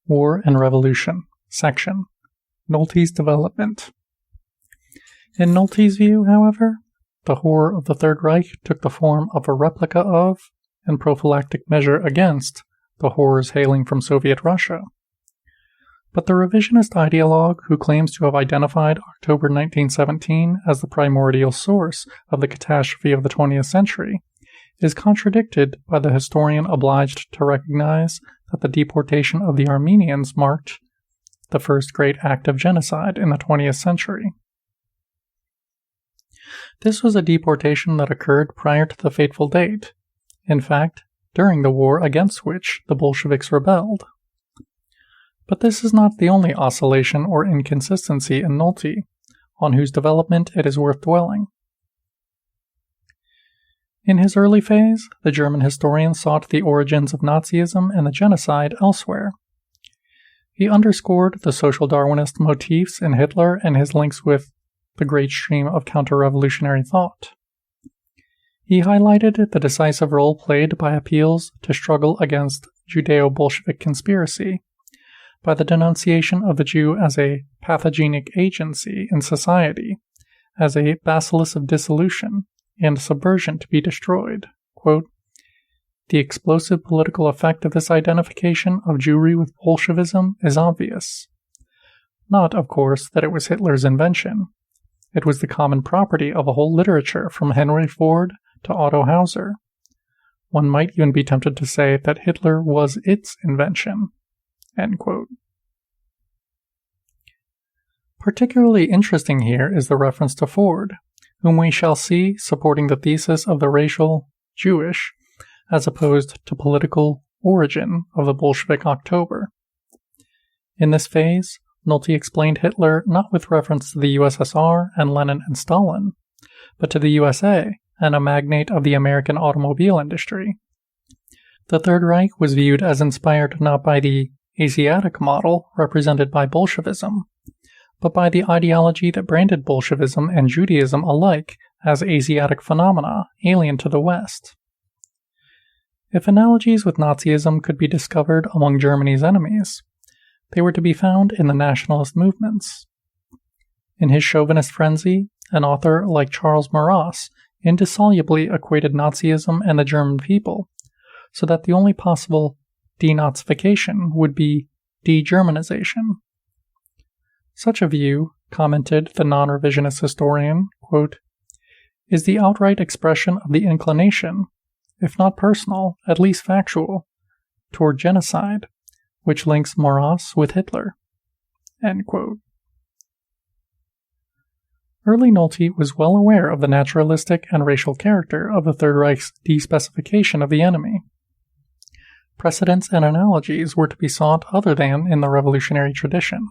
War and Revolution, section, Noltes' development. In Noltes' view, however, the horror of the Third Reich took the form of a replica of, and prophylactic measure against, the horrors hailing from Soviet Russia. But the revisionist ideologue who claims to have identified October 1917 as the primordial source of the catastrophe of the 20th century is contradicted by the historian obliged to recognize that the deportation of the Armenians marked the first great act of genocide in the 20th century. This was a deportation that occurred prior to the fateful date, in fact, during the war against which the Bolsheviks rebelled. But this is not the only oscillation or inconsistency in Nolte, on whose development it is worth dwelling. In his early phase, the German historian sought the origins of Nazism and the genocide elsewhere. He underscored the social Darwinist motifs in Hitler and his links with the great stream of counter-revolutionary thought. He highlighted the decisive role played by appeals to struggle against Judeo-Bolshevik conspiracy, by the denunciation of the Jew as a pathogenic agency in society, as a bacillus of dissolution and subversion to be destroyed. Quote, "The explosive political effect of this identification of Jewry with Bolshevism is obvious. Not, of course, that it was Hitler's invention. It was the common property of a whole literature from Henry Ford to Otto Hauser. One might even be tempted to say that Hitler was its invention." End quote. Particularly interesting here is the reference to Ford, whom we shall see supporting the thesis of the racial Jewish as opposed to political origin of the Bolshevik October. In this phase, Nolte explained Hitler not with reference to the USSR and Lenin and Stalin, but to the USA and a magnate of the American automobile industry. The Third Reich was viewed as inspired not by the Asiatic model represented by Bolshevism, but by the ideology that branded Bolshevism and Judaism alike as Asiatic phenomena alien to the West. If analogies with Nazism could be discovered among Germany's enemies, they were to be found in the nationalist movements. In his chauvinist frenzy, an author like Charles Maurras indissolubly equated Nazism and the German people, so that the only possible denazification would be de-Germanization. Such a view, commented the non-revisionist historian, quote, "is the outright expression of the inclination, if not personal, at least factual, toward genocide, which links Maurras with Hitler." End quote. Early Nolte was well aware of the naturalistic and racial character of the Third Reich's despecification of the enemy. Precedents and analogies were to be sought other than in the revolutionary tradition.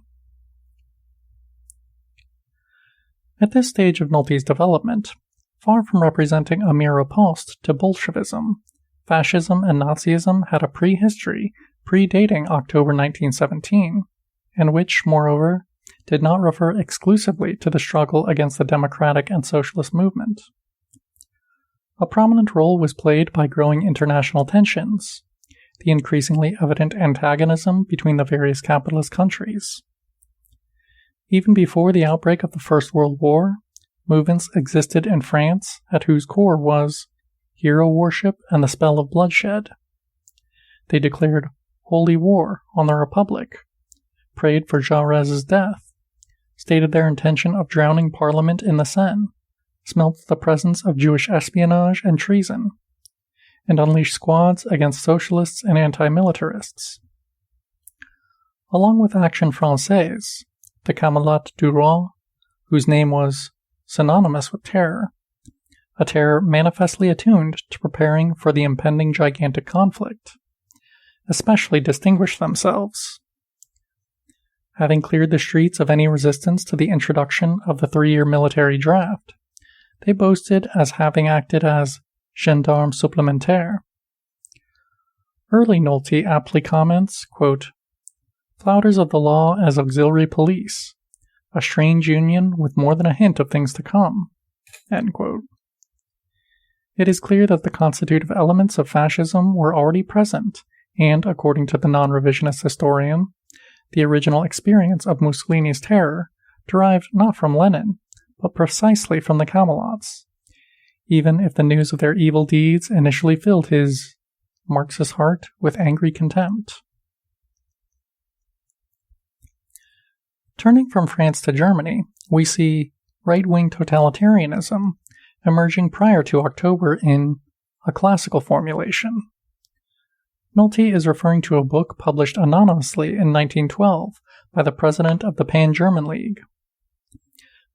At this stage of Nolte's development, far from representing a mere riposte to Bolshevism, fascism and Nazism had a prehistory predating October 1917, and which, moreover, did not refer exclusively to the struggle against the democratic and socialist movement. A prominent role was played by growing international tensions, the increasingly evident antagonism between the various capitalist countries. Even before the outbreak of the First World War, movements existed in France at whose core was hero worship and the spell of bloodshed. They declared holy war on the Republic, prayed for Jaurès's death, stated their intention of drowning Parliament in the Seine, smelt the presence of Jewish espionage and treason, and unleashed squads against socialists and anti-militarists. Along with Action Française, the Camelot du Roi, whose name was synonymous with terror, a terror manifestly attuned to preparing for the impending gigantic conflict, especially distinguished themselves. Having cleared the streets of any resistance to the introduction of the 3-year military draft, they boasted as having acted as gendarmes supplémentaires. Early Nolte aptly comments, quote, "Flouters of the law as auxiliary police, a strange union with more than a hint of things to come." End quote. It is clear that the constitutive elements of fascism were already present, and, according to the non-revisionist historian, the original experience of Mussolini's terror derived not from Lenin, but precisely from the Camelots, even if the news of their evil deeds initially filled his Marxist heart with angry contempt. Turning from France to Germany, we see right-wing totalitarianism emerging prior to October in a classical formulation. Nolte is referring to a book published anonymously in 1912 by the president of the Pan-German League.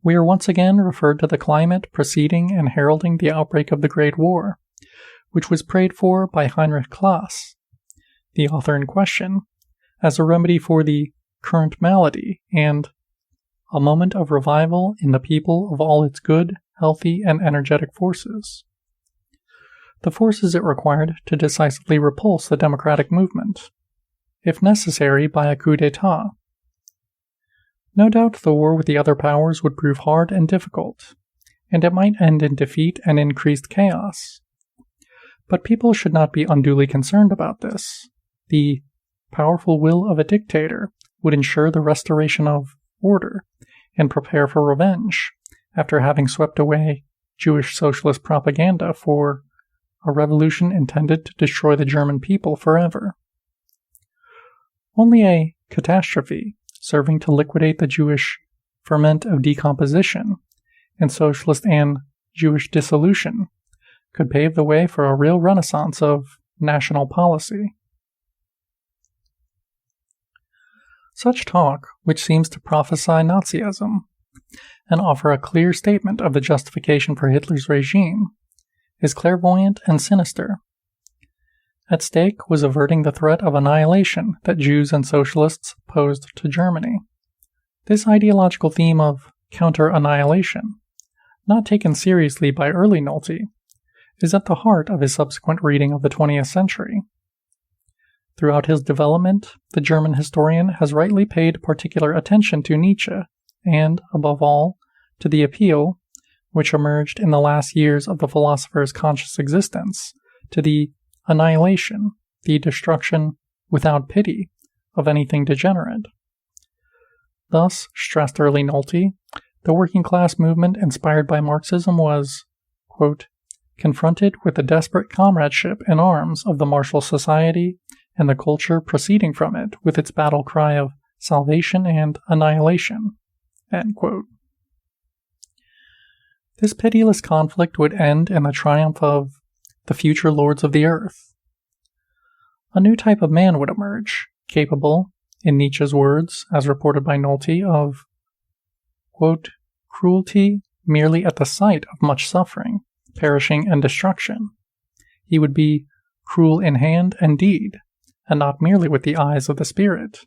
We are once again referred to the climate preceding and heralding the outbreak of the Great War, which was prayed for by Heinrich Claas, the author in question, as a remedy for the current malady and a moment of revival in the people of all its good, healthy, and energetic forces. The forces it required to decisively repulse the democratic movement, if necessary by a coup d'etat. No doubt the war with the other powers would prove hard and difficult, and it might end in defeat and increased chaos. But people should not be unduly concerned about this. The powerful will of a dictator would ensure the restoration of order and prepare for revenge after having swept away Jewish socialist propaganda for a revolution intended to destroy the German people forever. Only a catastrophe serving to liquidate the Jewish ferment of decomposition and socialist and Jewish dissolution could pave the way for a real renaissance of national policy. Such talk, which seems to prophesy Nazism and offer a clear statement of the justification for Hitler's regime, is clairvoyant and sinister. At stake was averting the threat of annihilation that Jews and socialists posed to Germany. This ideological theme of counter-annihilation, not taken seriously by early Nolte, is at the heart of his subsequent reading of the 20th century. Throughout his development, the German historian has rightly paid particular attention to Nietzsche and, above all, to the appeal, which emerged in the last years of the philosopher's conscious existence, to the annihilation, the destruction, without pity, of anything degenerate. Thus, stressed early Nolte, the working-class movement inspired by Marxism was, quote, confronted with the desperate comradeship in arms of the martial society and the culture proceeding from it with its battle cry of salvation and annihilation. End quote. This pitiless conflict would end in the triumph of the future lords of the earth. A new type of man would emerge, capable, in Nietzsche's words, as reported by Nolte, of, quote, cruelty merely at the sight of much suffering, perishing, and destruction. He would be cruel in hand and deed, and not merely with the eyes of the spirit,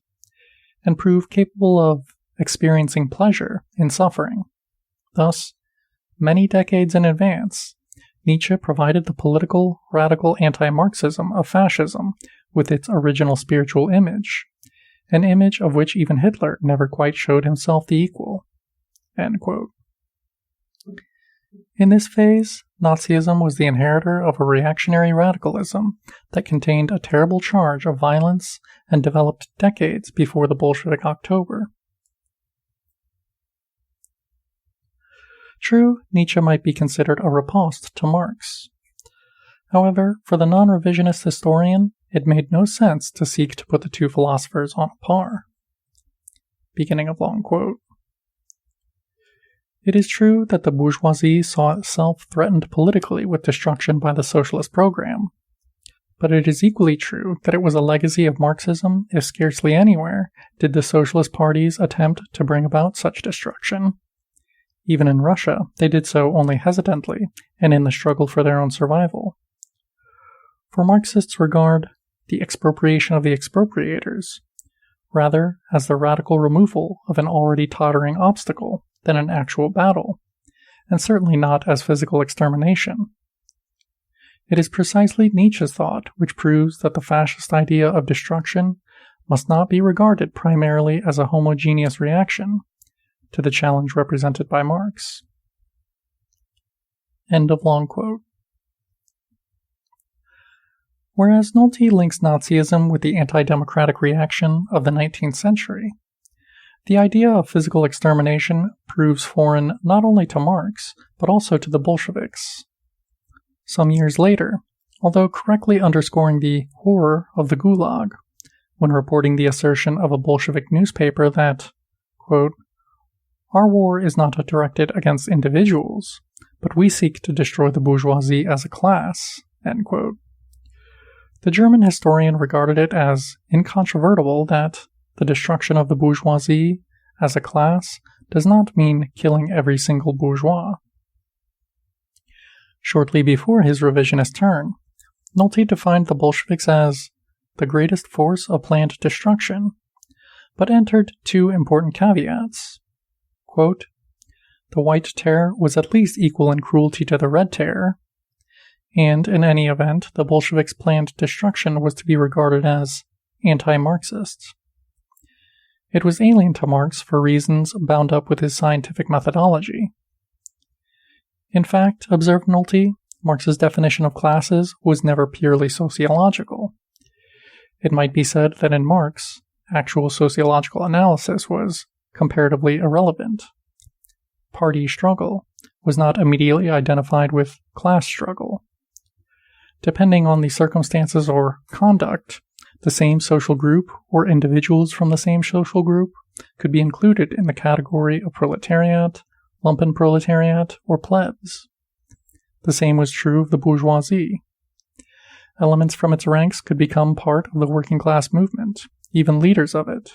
and prove capable of experiencing pleasure in suffering. Thus, many decades in advance, Nietzsche provided the political, radical anti-Marxism of fascism with its original spiritual image, an image of which even Hitler never quite showed himself the equal. End quote. In this phase, Nazism was the inheritor of a reactionary radicalism that contained a terrible charge of violence and developed decades before the Bolshevik October. True, Nietzsche might be considered a riposte to Marx. However, for the non-revisionist historian, it made no sense to seek to put the two philosophers on a par. Beginning of long quote. It is true that the bourgeoisie saw itself threatened politically with destruction by the socialist program, but it is equally true that it was a legacy of Marxism if scarcely anywhere did the socialist parties attempt to bring about such destruction. Even in Russia, they did so only hesitantly and in the struggle for their own survival. For Marxists regard the expropriation of the expropriators rather as the radical removal of an already tottering obstacle than an actual battle, and certainly not as physical extermination. It is precisely Nietzsche's thought which proves that the fascist idea of destruction must not be regarded primarily as a homogeneous reaction to the challenge represented by Marx. End of long quote. whereas Nolte links Nazism with the anti-democratic reaction of the 19th century. The idea of physical extermination proves foreign not only to Marx, but also to the Bolsheviks. Some years later, although correctly underscoring the horror of the Gulag, when reporting the assertion of a Bolshevik newspaper that, quote, "Our war is not directed against individuals, but we seek to destroy the bourgeoisie as a class," end quote. The German historian regarded it as incontrovertible that the destruction of the bourgeoisie as a class does not mean killing every single bourgeois. Shortly before his revisionist turn, Nolte defined the Bolsheviks as the greatest force of planned destruction, but entered two important caveats. Quote, "The White Terror was at least equal in cruelty to the Red Terror, and in any event, the Bolsheviks' planned destruction was to be regarded as anti-Marxist. It was alien to Marx for reasons bound up with his scientific methodology. In fact, observed Nolte, Marx's definition of classes was never purely sociological. It might be said that in Marx, actual sociological analysis was comparatively irrelevant. Party struggle was not immediately identified with class struggle. Depending on the circumstances or conduct, the same social group or individuals from the same social group could be included in the category of proletariat, lumpenproletariat, or plebs. The same was true of the bourgeoisie. Elements from its ranks could become part of the working class movement, even leaders of it.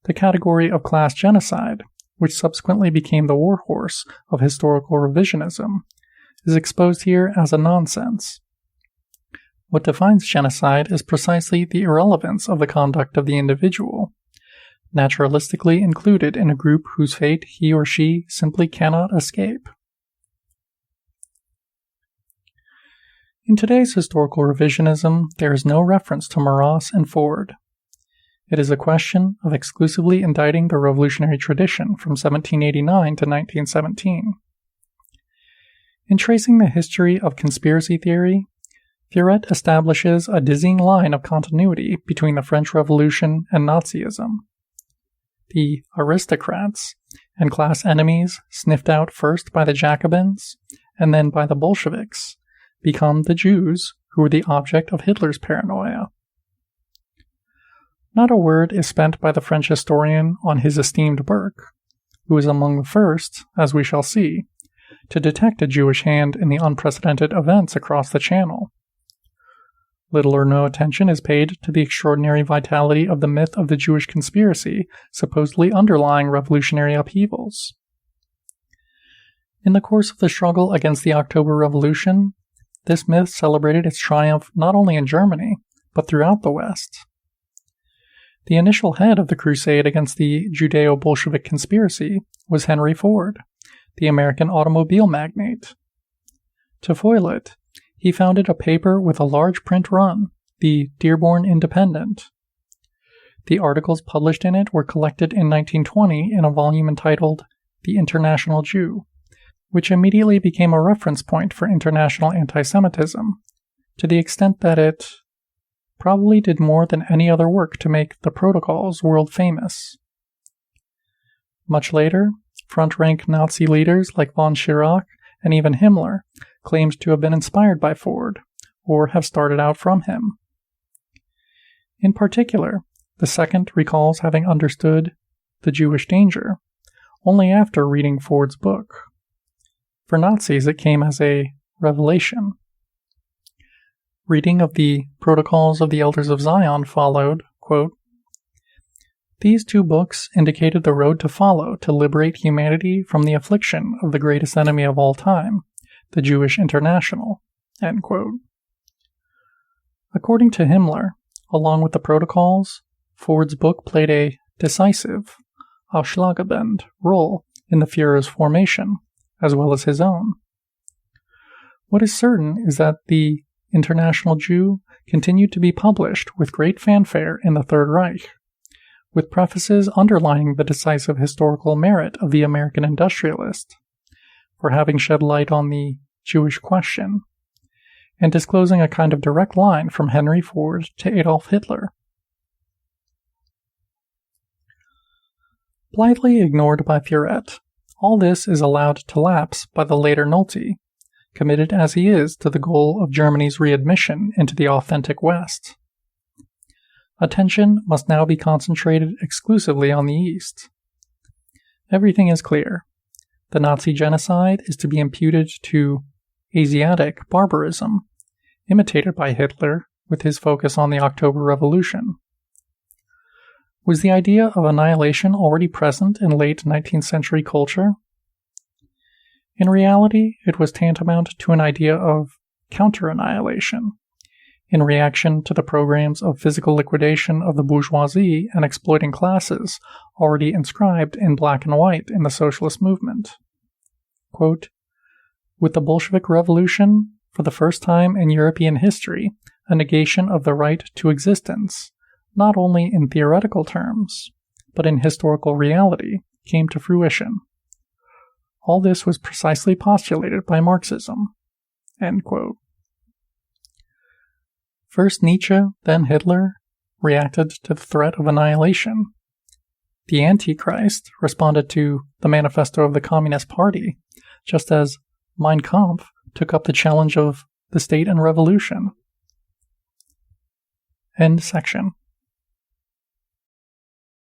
The category of class genocide, which subsequently became the warhorse of historical revisionism, is exposed here as a nonsense. What defines genocide is precisely the irrelevance of the conduct of the individual, naturalistically included in a group whose fate he or she simply cannot escape. In today's historical revisionism, there is no reference to Maras and Ford. It is a question of exclusively indicting the revolutionary tradition from 1789 to 1917. In tracing the history of conspiracy theory, Thierret establishes a dizzying line of continuity between the French Revolution and Nazism. The aristocrats and class enemies sniffed out first by the Jacobins and then by the Bolsheviks become the Jews who were the object of Hitler's paranoia. Not a word is spent by the French historian on his esteemed Burke, who was among the first, as we shall see, to detect a Jewish hand in the unprecedented events across the Channel. Little or no attention is paid to the extraordinary vitality of the myth of the Jewish conspiracy supposedly underlying revolutionary upheavals. In the course of the struggle against the October Revolution, this myth celebrated its triumph not only in Germany, but throughout the West. The initial head of the crusade against the Judeo-Bolshevik conspiracy was Henry Ford, the American automobile magnate. To foil it, he founded a paper with a large print run, the Dearborn Independent. The articles published in it were collected in 1920 in a volume entitled The International Jew, which immediately became a reference point for international anti-Semitism, to the extent that it probably did more than any other work to make the Protocols world famous. Much later, front-rank Nazi leaders like von Schirach and even Himmler claimed to have been inspired by Ford, or have started out from him. In particular, the second recalls having understood the Jewish danger only after reading Ford's book. For Nazis, it came as a revelation. Reading of the Protocols of the Elders of Zion followed, quote, "These two books indicated the road to follow to liberate humanity from the affliction of the greatest enemy of all time, the Jewish International," end quote. According to Himmler, along with the Protocols, Ford's book played a decisive, ausschlaggebend role in the Führer's formation, as well as his own. What is certain is that the International Jew continued to be published with great fanfare in the Third Reich, with prefaces underlining the decisive historical merit of the American industrialist for having shed light on the Jewish question, and disclosing a kind of direct line from Henry Ford to Adolf Hitler. Blithely ignored by Furet, all this is allowed to lapse by the later Nolte, committed as he is to the goal of Germany's readmission into the authentic West. Attention must now be concentrated exclusively on the East. Everything is clear. The Nazi genocide is to be imputed to Asiatic barbarism, imitated by Hitler with his focus on the October Revolution. Was the idea of annihilation already present in late 19th century culture? In reality, it was tantamount to an idea of counter-annihilation, in reaction to the programs of physical liquidation of the bourgeoisie and exploiting classes already inscribed in black and white in the socialist movement. Quote, with the Bolshevik Revolution, for the first time in European history, a negation of the right to existence, not only in theoretical terms, but in historical reality, came to fruition. All this was precisely postulated by Marxism. End quote. First Nietzsche, then Hitler, reacted to the threat of annihilation. The Antichrist responded to the Manifesto of the Communist Party, just as Mein Kampf took up the challenge of the state and revolution. End section.